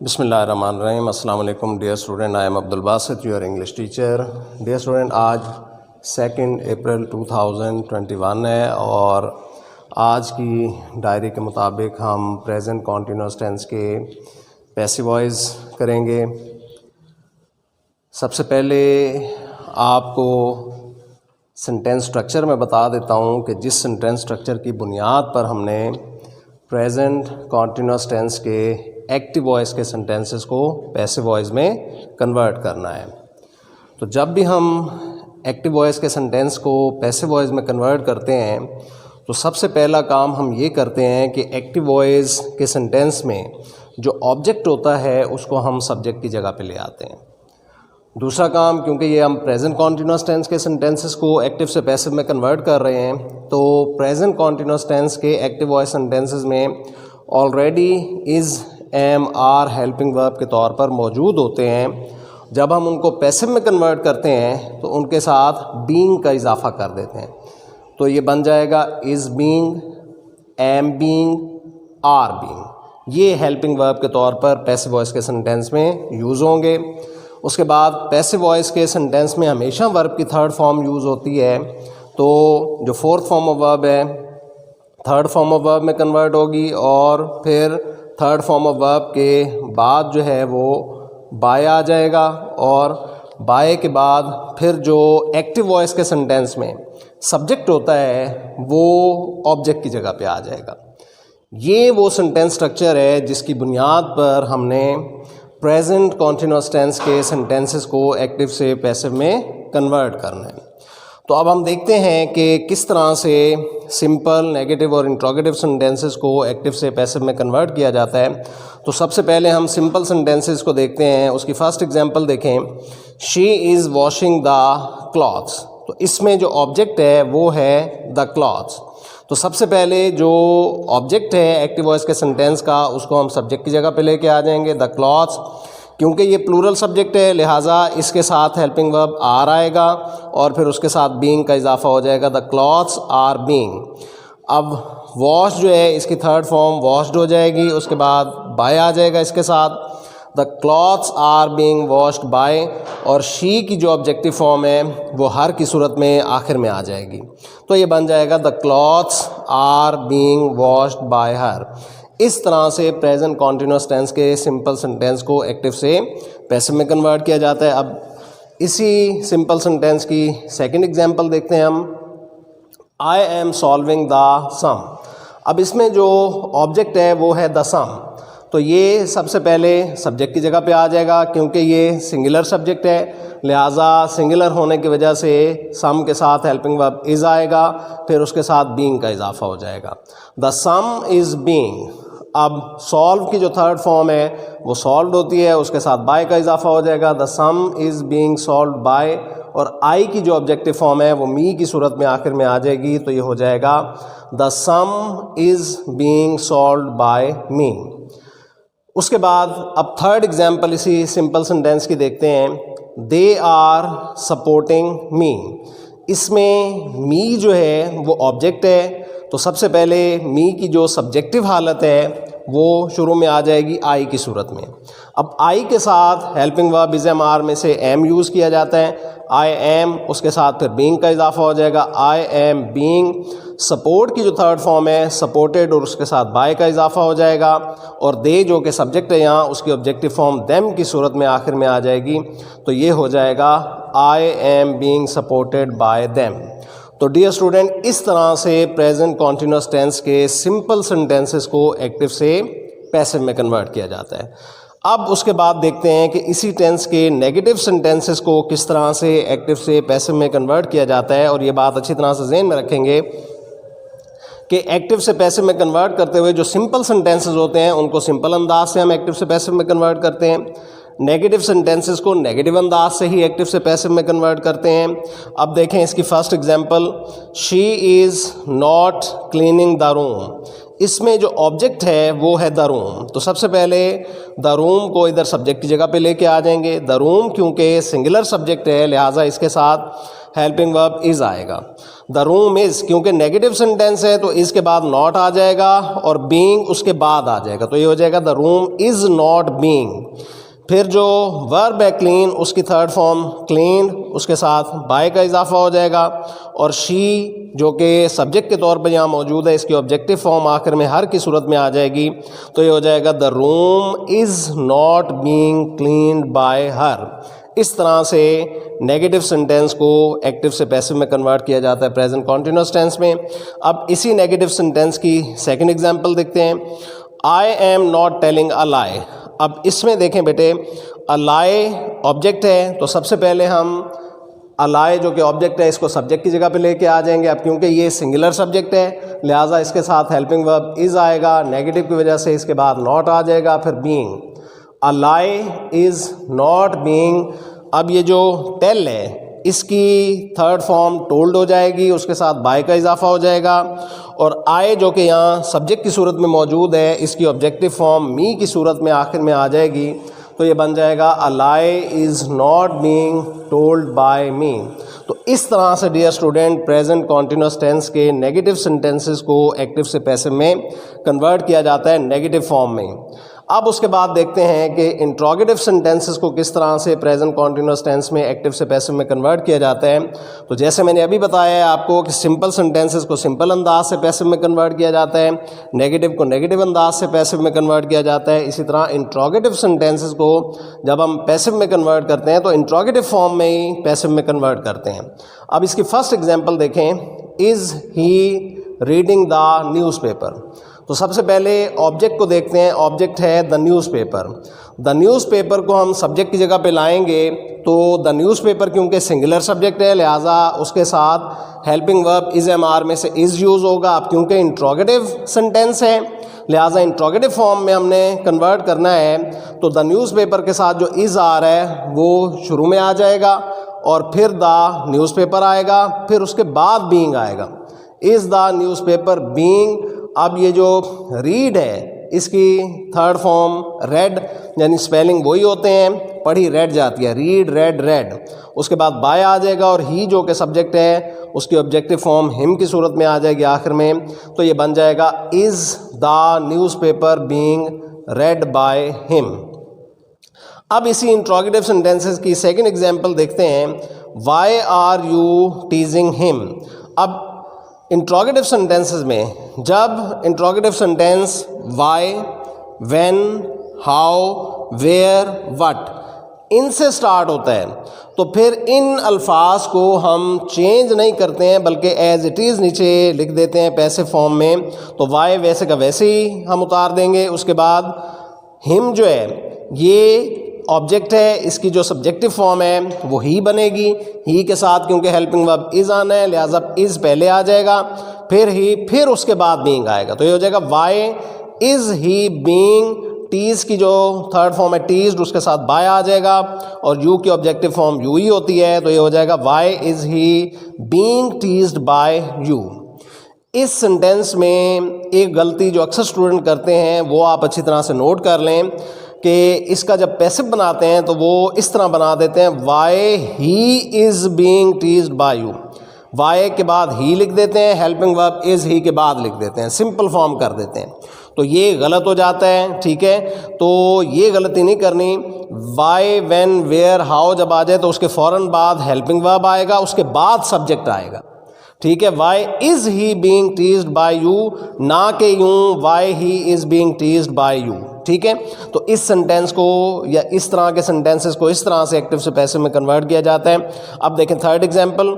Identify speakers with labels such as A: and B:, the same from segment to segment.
A: بسم اللہ الرحمن الرحیم۔ السلام علیکم dear student, I am Abdul Basit, your English teacher. Dear student, آج 2 اپریل 2021 ہے اور آج کی ڈائری کے مطابق ہم پریزنٹ کنٹینیوس ٹینس کے پیسو وائز کریں گے۔ سب سے پہلے آپ کو سینٹینس اسٹرکچر میں بتا دیتا ہوں کہ جس سینٹینس اسٹرکچر کی بنیاد پر ہم نے پریزنٹ کنٹینیوس ٹینس کے ایکٹیو وائس کے سینٹینسز کو پیسو وائس میں کنورٹ کرنا ہے۔ تو جب بھی ہم ایکٹیو وائس کے سینٹینس کو پیسو وائس میں کنورٹ کرتے ہیں تو سب سے پہلا کام ہم یہ کرتے ہیں کہ ایکٹیو وائس کے سینٹینس میں جو آبجیکٹ ہوتا ہے اس کو ہم سبجیکٹ کی جگہ پہ لے آتے ہیں۔ دوسرا کام، کیونکہ یہ ہم پریزنٹ کنٹینیوس ٹینس کے سینٹینسز کو ایکٹیو سے پیسو میں کنورٹ کر رہے ہیں، تو پریزنٹ کنٹینیوس ٹینس کے ایکٹیو وائس سینٹینسز میں already is, am, are helping verb کے طور پر موجود ہوتے ہیں۔ جب ہم ان کو پیسو میں کنورٹ کرتے ہیں تو ان کے ساتھ بینگ کا اضافہ کر دیتے ہیں، تو یہ بن جائے گا is being, am being, are being. یہ ہیلپنگ ورب کے طور پر پیسو وائس کے سینٹینس میں یوز ہوں گے۔ اس کے بعد پیسو وائس کے سینٹینس میں ہمیشہ ورب کی تھرڈ فارم یوز ہوتی ہے، تو جو فورتھ فارم آف ورب ہے تھرڈ فارم آف ورب میں کنورٹ ہوگی، اور پھر تھرڈ فارم آف ورب کے بعد جو ہے وہ بائے آ جائے گا، اور بائے کے بعد پھر جو ایکٹیو وائس کے سینٹینس میں سبجیکٹ ہوتا ہے وہ آبجیکٹ کی جگہ پہ آ جائے گا۔ یہ وہ سینٹینس اسٹرکچر ہے جس کی بنیاد پر ہم نے پریزنٹ کنٹینیوس ٹینس کے سینٹینسز کو ایکٹیو سے پیسو میں کنورٹ کرنا ہے۔ تو اب ہم دیکھتے ہیں کہ کس طرح سے سمپل، نیگیٹو اور انٹروگیٹو سینٹینسز کو ایکٹیو سے پیسو میں کنورٹ کیا جاتا ہے۔ تو سب سے پہلے ہم سمپل سینٹینسز کو دیکھتے ہیں۔ اس کی فرسٹ ایگزامپل دیکھیں، شی از واشنگ دا کلاتھس۔ تو اس میں جو آبجیکٹ ہے وہ ہے دا کلاتھس۔ تو سب سے پہلے جو آبجیکٹ ہے ایکٹیو وائس کے سینٹینس کا، اس کو ہم سبجیکٹ کی جگہ پہ لے کے آ جائیں گے، دا کلاتھس۔ کیونکہ یہ پلورل سبجیکٹ ہے لہٰذا اس کے ساتھ ہیلپنگ ورب آر آئے گا، اور پھر اس کے ساتھ بینگ کا اضافہ ہو جائے گا، دا کلاتھس آر بینگ۔ اب واش جو ہے اس کی تھرڈ فارم واشڈ ہو جائے گی، اس کے بعد بائے آ جائے گا اس کے ساتھ، the clothes are being washed by, اور شی کی جو آبجیکٹیو فارم ہے وہ ہر کی صورت میں آخر میں آ جائے گی، تو یہ بن جائے گا the clothes are being washed by her. اس طرح سے پریزنٹ کنٹینیوس ٹینس کے سمپل سینٹینس کو ایکٹیو سے پیسو میں کنورٹ کیا جاتا ہے۔ اب اسی سمپل سینٹینس کی سیکنڈ ایگزامپل دیکھتے ہیں ہم، آئی ایم سالونگ دا سم۔ اب اس میں جو آبجیکٹ ہے وہ ہے دا سم، تو یہ سب سے پہلے سبجیکٹ کی جگہ پہ آ جائے گا، کیونکہ یہ سنگولر سبجیکٹ ہے لہٰذا سنگولر ہونے کی وجہ سے سم کے ساتھ ہیلپنگ ورب از آئے گا، پھر اس کے ساتھ بینگ کا اضافہ ہو جائے گا، دا سم از بینگ۔ اب سالو کی جو تھرڈ فارم ہے وہ سالوڈ ہوتی ہے، اس کے ساتھ بائی کا اضافہ ہو جائے گا، the sum is being solved by, اور آئی کی جو آبجیکٹیو فارم ہے وہ می کی صورت میں آخر میں آ جائے گی، تو یہ ہو جائے گا the sum is being solved by me. اس کے بعد اب تھرڈ ایگزامپل اسی سمپل سینٹینس کی دیکھتے ہیں، دے آر سپورٹنگ می۔ اس میں می جو ہے وہ آبجیکٹ ہے، تو سب سے پہلے می کی جو سبجیکٹیو حالت ہے وہ شروع میں آ جائے گی آئی کی صورت میں۔ اب آئی کے ساتھ ہیلپنگ ورب از ایم آر میں سے ایم یوز کیا جاتا ہے، آئی ایم، اس کے ساتھ پھر بینگ کا اضافہ ہو جائے گا، آئی ایم بینگ۔ سپورٹ کی جو تھرڈ فارم ہے سپورٹڈ، اور اس کے ساتھ بائی کا اضافہ ہو جائے گا، اور دے جو کہ سبجیکٹ ہے یہاں اس کی آبجیکٹیو فارم دیم کی صورت میں آخر میں آ جائے گی، تو یہ ہو جائے گا I am being supported by them. تو ڈیئر اسٹوڈنٹ، اس طرح سے پریزنٹ کنٹینیوس ٹینس کے سمپل سینٹینسز کو ایکٹیو سے پیسو میں کنورٹ کیا جاتا ہے۔ اب اس کے بعد دیکھتے ہیں کہ اسی ٹینس کے نیگیٹو سینٹینسز کو کس طرح سے ایکٹیو سے پیسو میں کنورٹ کیا جاتا ہے، اور یہ بات اچھی طرح سے ذہن میں رکھیں گے کہ ایکٹیو سے پیسو میں کنورٹ کرتے ہوئے جو سمپل سینٹینسز ہوتے ہیں ان کو سمپل انداز سے ہم ایکٹیو سے پیسو میں کنورٹ کرتے ہیں، نیگیٹو سینٹینسز کو نیگیٹو انداز سے ہی ایکٹیو سے پیسو میں کنورٹ کرتے ہیں۔ اب دیکھیں اس کی first example, she is not cleaning the room. اس میں جو آبجیکٹ ہے وہ ہے دا روم، تو سب سے پہلے دا روم کو ادھر سبجیکٹ کی جگہ پہ لے کے آ جائیں گے۔ دا روم کیونکہ سنگولر سبجیکٹ ہے لہٰذا اس کے ساتھ ہیلپنگ ورب از آئے گا. دا روم از کیونکہ نیگیٹو سینٹینس ہے تو اس کے بعد ناٹ آ جائے گا اور بینگ اس کے بعد آ جائے گا, تو یہ ہو جائے گا the room is not being. پھر جو ورب ہے کلین, اس کی تھرڈ فارم کلینڈ, اس کے ساتھ بائی کا اضافہ ہو جائے گا, اور شی جو کہ سبجیکٹ کے طور پہ یہاں موجود ہے, اس کی آبجیکٹو فارم آخر میں ہر کی صورت میں آ جائے گی, تو یہ ہو جائے گا the room is not being cleaned by her. اس طرح سے نیگیٹو سینٹینس کو ایکٹیو سے پیسو میں کنورٹ کیا جاتا ہے پریزنٹ کنٹینیوس ٹینس میں. اب اسی نیگیٹو سینٹینس کی سیکنڈ ایگزامپل دیکھتے ہیں. I am not telling a lie. اب اس میں دیکھیں بیٹے, اے لائی آبجیکٹ ہے, تو سب سے پہلے ہم اے لائی جو کہ آبجیکٹ ہے اس کو سبجیکٹ کی جگہ پہ لے کے آ جائیں گے. اب کیونکہ یہ سنگولر سبجیکٹ ہے لہٰذا اس کے ساتھ ہیلپنگ ورب از آئے گا, نیگیٹو کی وجہ سے اس کے بعد ناٹ آ جائے گا, پھر being. A lie is not being. اب یہ جو ٹیل ہے اس کی تھرڈ فارم ٹولڈ ہو جائے گی, اس کے ساتھ بائی کا اضافہ ہو جائے گا, اور آئے جو کہ یہاں سبجیکٹ کی صورت میں موجود ہے اس کی آبجیکٹو فارم می کی صورت میں آخر میں آ جائے گی, تو یہ بن جائے گا a lie is not being told by me. تو اس طرح سے dear student present continuous tense کے نیگیٹو سینٹینسز کو ایکٹیو سے پیسو میں کنورٹ کیا جاتا ہے نیگیٹو فارم میں. اب اس کے بعد دیکھتے ہیں کہ انٹروگیٹو سینٹینسز کو کس طرح سے پریزنٹ کنٹینیوس ٹینس میں ایکٹیو سے پیسو میں کنورٹ کیا جاتا ہے. تو جیسے میں نے ابھی بتایا ہے آپ کو کہ سمپل سینٹینسز کو سمپل انداز سے پیسو میں کنورٹ کیا جاتا ہے, نیگیٹو کو نیگیٹو انداز سے پیسو میں کنورٹ کیا جاتا ہے. اسی طرح انٹروگیٹو سینٹینسز کو جب ہم پیسو میں کنورٹ کرتے ہیں تو انٹروگیٹو فارم میں ہی پیسو میں کنورٹ کرتے ہیں. اب اس کی فرسٹ ایگزامپل دیکھیں. از ہی ریڈنگ دا نیوز پیپر. تو سب سے پہلے آبجیکٹ کو دیکھتے ہیں. آبجیکٹ ہے the news paper. The news paper کو ہم سبجیکٹ کی جگہ پہ لائیں گے تو دا نیوز پیپر کیونکہ سنگولر سبجیکٹ ہے لہٰذا اس کے ساتھ ہیلپنگ ورب از ایم آر میں سے از یوز ہوگا. اب کیونکہ انٹروگیٹو سینٹینس ہے لہٰذا انٹروگیٹو فارم میں ہم نے کنورٹ کرنا ہے, تو دا نیوز پیپر کے ساتھ جو از آ رہا ہے وہ شروع میں آ جائے گا اور پھر دا نیوز پیپر آئے گا, پھر اس کے بعد بینگ آئے گا. Is the newspaper being. اب یہ جو ریڈ ہے اس کی تھرڈ فارم ریڈ, یعنی اسپیلنگ وہی ہوتے ہیں, پڑھی ریڈ جاتی ہے, ریڈ ریڈ ریڈ. اس کے بعد بائی آ جائے گا اور ہی جو کہ سبجیکٹ ہے اس کی آبجیکٹو فارم ہم کی صورت میں آ جائے گی آخر میں, تو یہ بن جائے گا is the newspaper being read by ہم. اب اسی انٹروگیٹو سینٹینسز کی سیکنڈ ایگزامپل دیکھتے ہیں. وائی آر یو ٹیزنگ ہم. اب انٹروگیٹو سینٹینسز میں جب interrogative sentence why, when, how, where, what ان سے سٹارٹ ہوتا ہے تو پھر ان الفاظ کو ہم چینج نہیں کرتے ہیں بلکہ ایز اٹ از نیچے لکھ دیتے ہیں پیسو فارم میں. تو وائی ویسے کا ویسے ہی ہم اتار دیں گے. اس کے بعد ہم جو ہے یہ آبجیکٹ ہے, اس کی جو سبجیکٹو فارم ہے وہ ہی بنے گی. ہی کے ساتھ کیونکہ ہیلپنگ ورب از آنا ہے لہٰذا از پہلے آ جائے گا, پھر ہی, پھر اس کے بعد بینگ آئے گا. تو یہ ہو جائے گا why is he being. Ts کی جو تھرڈ فارم ہے ٹیزڈ, اس کے ساتھ بائی آ جائے گا اور یو کی آبجیکٹو فارم یو ہی ہوتی ہے, تو یہ ہو جائے گا why is he being teased by you. اس سینٹینس میں ایک غلطی جو اکثر اسٹوڈنٹ کرتے ہیں وہ آپ اچھی طرح سے نوٹ کر لیں کہ اس کا جب پیسو بناتے ہیں تو وہ اس طرح بنا دیتے ہیں why he is being teased by you. Why کے بعد ہی لکھ دیتے ہیں, ہیلپنگ ورب از ہی کے بعد لکھ دیتے ہیں, سمپل فارم کر دیتے ہیں, تو یہ غلط ہو جاتا ہے. ٹھیک ہے, تو یہ غلطی نہیں کرنی. وائی, وین, ویئر, ہاؤ جب آ جائے تو اس کے فوراً بعد ہیلپنگ ورب آئے گا, اس کے بعد سبجیکٹ آئے گا. ٹھیک ہے, why is he being teased by you, نہ کہ یوں why he is being teased by you. ٹھیک ہے, تو اس سینٹینس کو یا اس طرح کے سینٹینسز کو اس طرح سے ایکٹیو سے پیسو میں کنورٹ کیا جاتا ہے. اب دیکھیں تھرڈ ایگزامپل.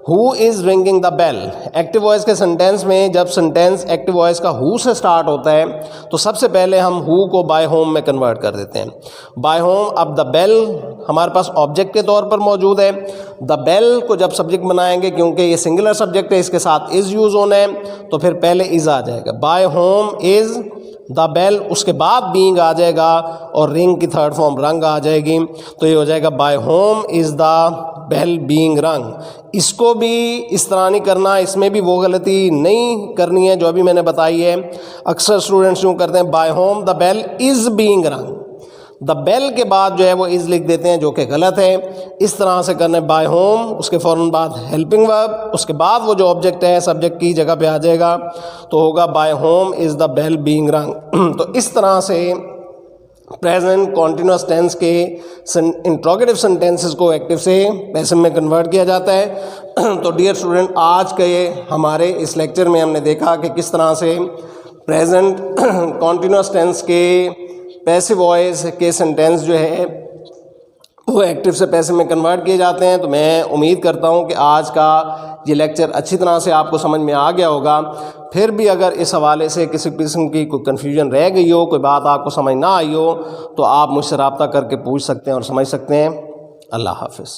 A: ہو از رنگنگ دا بیل. ایکٹیو وائس کے سینٹینس میں جب سینٹینس ایکٹیو وائس کا ہو سے سٹارٹ ہوتا ہے تو سب سے پہلے ہم ہو کو بائی ہوم میں کنورٹ کر دیتے ہیں. By home. اب دا بیل ہمارے پاس آبجیکٹ کے طور پر موجود ہے. دا بیل کو جب سبجیکٹ بنائیں گے کیونکہ یہ سنگولر سبجیکٹ ہے اس کے ساتھ از یوز ہونا ہے تو پھر پہلے از آ جائے گا. بائی ہوم از دا بیل, اس کے بعد بینگ آ جائے گا اور رنگ کی تھرڈ فارم رنگ آ جائے گی, تو یہ ہو جائے گا by whom is the bell being rung. اس کو بھی اس طرح نہیں کرنا, اس میں بھی وہ غلطی نہیں کرنی ہے جو ابھی میں نے بتائی ہے. اکثر اسٹوڈنٹس یوں کرتے ہیں by whom the bell is being rung. The بیل کے بعد جو ہے وہ از لکھ دیتے ہیں جو کہ غلط ہے. اس طرح سے کرنے بائی ہوم، اس کے فوراً بعد ہیلپنگ ورب، اس کے بعد وہ جو آبجیکٹ ہے سبجیکٹ کی جگہ پہ آ جائے گا تو ہوگا by whom is the bell being rung. تو اس طرح سے پریزنٹ کنٹینیوس ٹینس کے انٹروگیٹو سینٹینسز کو ایکٹیو سے پیسو میں کنورٹ کیا جاتا ہے. تو ڈیئر اسٹوڈنٹ، آج کے ہمارے اس لیکچر میں ہم نے دیکھا کہ کس طرح سے پریزنٹ کنٹینیوس ٹینس کے پیسو وائس کے سینٹینس جو ہے وہ ایکٹیو سے پیسو میں کنورٹ کیے جاتے ہیں. تو میں امید کرتا ہوں کہ آج کا یہ لیکچر اچھی طرح سے آپ کو سمجھ میں آ گیا ہوگا. پھر بھی اگر اس حوالے سے کسی قسم کی کوئی کنفیوژن رہ گئی ہو، کوئی بات آپ کو سمجھ نہ آئی ہو، تو آپ مجھ سے رابطہ کر کے پوچھ سکتے ہیں اور سمجھ سکتے ہیں. اللہ حافظ.